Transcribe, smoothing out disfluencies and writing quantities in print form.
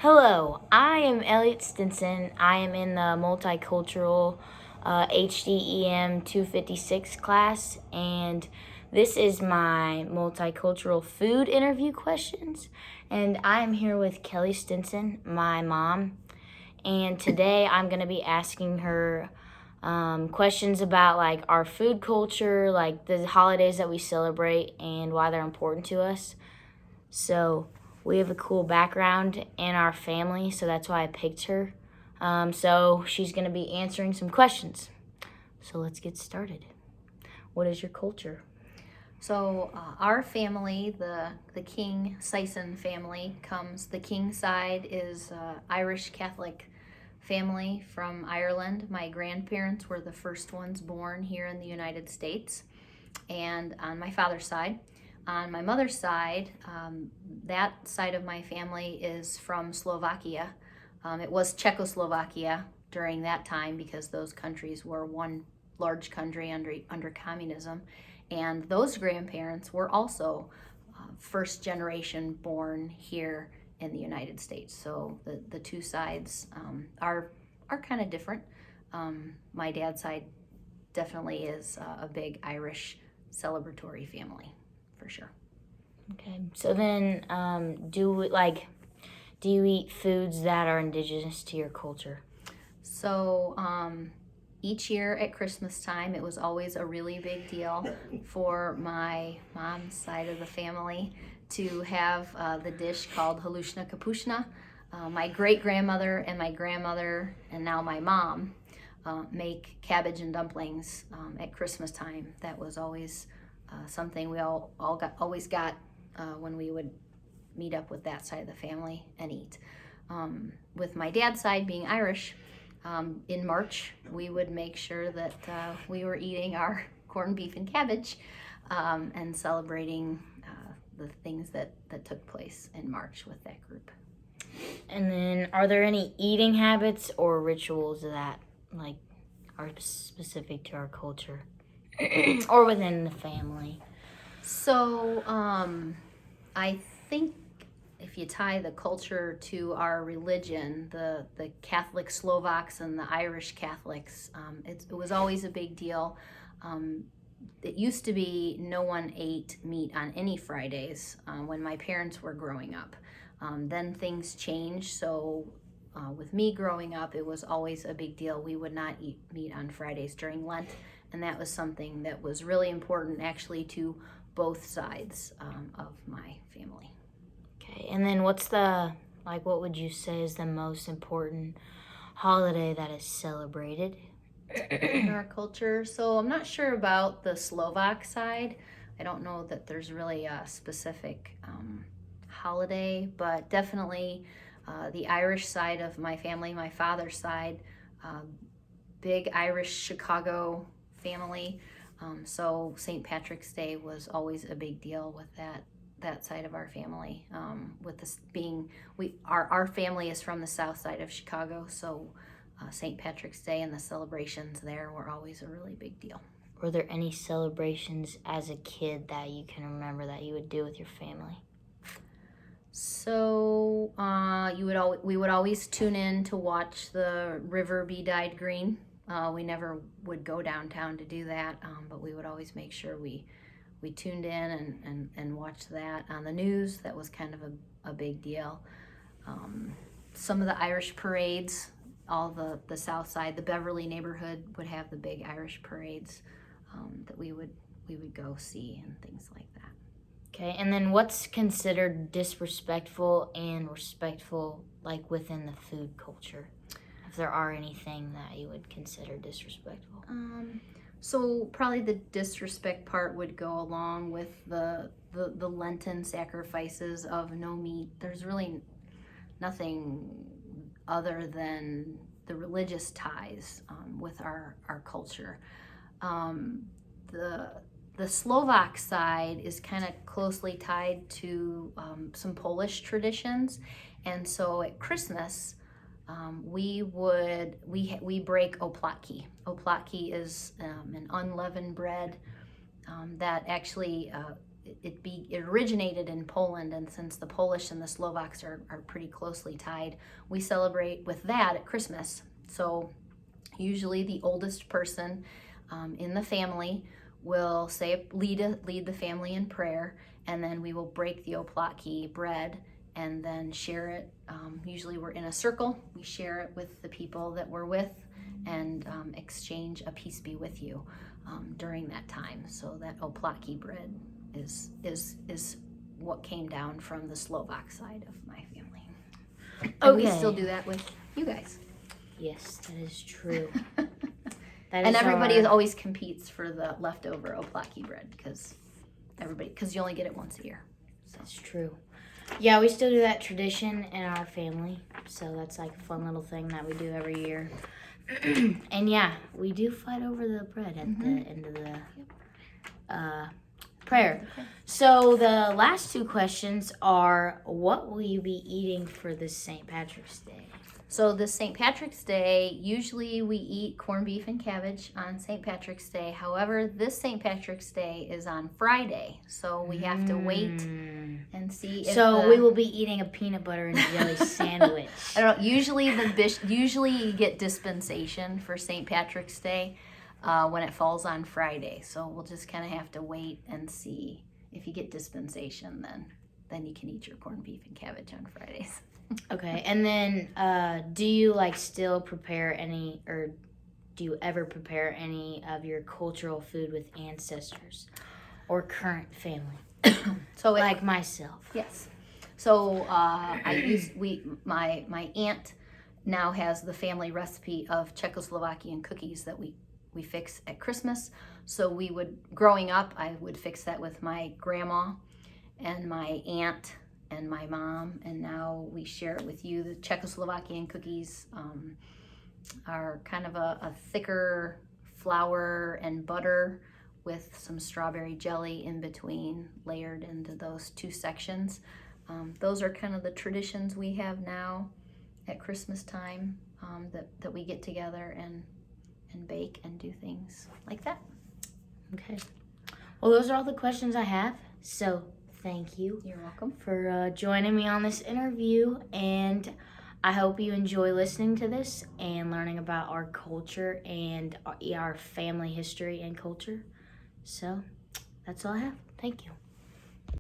Hello, I am Elliott Stinson. I am in the multicultural HTEM 256 class, and this is my multicultural food interview questions. And I am here with Kelly Stinson, my mom, and today I'm going to be asking her questions about like our food culture, like the holidays that we celebrate, and why they're important to us. So we have a cool background in our family, so that's why I picked her. So she's going to be answering some questions. So let's get started. What is your culture? So our family, the King Sison family, comes. The King side is Irish Catholic family from Ireland. My grandparents were the first ones born here in the United States, and on my father's side. On my mother's side, that side of my family is from Slovakia. It was Czechoslovakia during that time because those countries were one large country under communism. And those grandparents were also first generation born here in the United States. So the two sides are kind of different. My dad's side definitely is a big Irish celebratory family, for sure. Okay. So then, do you eat foods that are indigenous to your culture? So each year at Christmas time, it was always a really big deal for my mom's side of the family to have the dish called halushna kapushna. My great grandmother and my grandmother, and now my mom, make cabbage and dumplings at Christmas time. That was always something we always got when we would meet up with that side of the family and eat. With my dad's side being Irish, in March we would make sure that we were eating our corned beef and cabbage and celebrating the things that took place in March with that group. And then, are there any eating habits or rituals that like are specific to our culture or within the family? So I think if you tie the culture to our religion, the Catholic Slovaks and the Irish Catholics, it was always a big deal. It used to be no one ate meat on any Fridays when my parents were growing up. Then things changed, so with me growing up, it was always a big deal. We would not eat meat on Fridays during Lent, and that was something that was really important actually to both sides of my family. Okay, and then what would you say is the most important holiday that is celebrated? In our culture. So I'm not sure about the Slovak side. I don't know that there's really a specific holiday, but definitely the Irish side of my family, my father's side, big Irish Chicago family. So St. Patrick's Day was always a big deal with that side of our family. With this being, our family is from the south side of Chicago, so St. Patrick's Day and the celebrations there were always a really big deal. Were there any celebrations as a kid that you can remember that you would do with your family? So we would always tune in to watch the river be dyed green. We never would go downtown to do that, but we would always make sure we tuned in and watched that on the news. That was kind of a big deal. Some of the Irish parades, all the south side, the Beverly neighborhood would have the big Irish parades that we would go see and things like that. Okay, and then what's considered disrespectful and respectful, like within the food culture? If there are anything that you would consider disrespectful. So probably the disrespect part would go along with the Lenten sacrifices of no meat. There's really nothing other than the religious ties with our culture. The Slovak side is kind of closely tied to some Polish traditions, and so at Christmas we break oplatki. Oplatki is an unleavened bread that actually it originated in Poland, and since the Polish and the Slovaks are pretty closely tied, we celebrate with that at Christmas. So usually the oldest person in the family will lead the family in prayer, and then we will break the oplotki bread and then share it. Usually we're in a circle. We share it with the people that we're with and exchange a peace be with you during that time. So that oplotki bread is what came down from the Slovak side of my family. And we still do that with you guys. Yes, that is true. And everybody always competes for the leftover oplotki bread because you only get it once a year. So. That's true. Yeah, we still do that tradition in our family. So that's like a fun little thing that we do every year. And yeah, we do fight over the bread at the end of the prayer. So the last two questions are, what will you be eating for this St. Patrick's Day? So this St. Patrick's Day, usually we eat corned beef and cabbage on St. Patrick's Day. However, this St. Patrick's Day is on Friday, so we have to wait and see. So we will be eating a peanut butter and jelly sandwich. I don't know. Usually you get dispensation for St. Patrick's Day when it falls on Friday. So we'll just kind of have to wait and see. If you get dispensation, then you can eat your corned beef and cabbage on Fridays. Okay, and then do you still prepare any, or do you ever prepare any of your cultural food with ancestors or current family? So like myself. Yes. So my aunt now has the family recipe of Czechoslovakian cookies that we fix at Christmas. So growing up, I would fix that with my grandma and my aunt and my mom, and now we share it with you. The Czechoslovakian cookies are kind of a thicker flour and butter with some strawberry jelly in between, layered into those two sections. Those are kind of the traditions we have now at Christmas time, that we get together and bake and do things like that. Okay. Well, those are all the questions I have. So thank you. You're welcome. For joining me on this interview, and I hope you enjoy listening to this and learning about our culture and our family history and culture. So that's all I have. Thank you.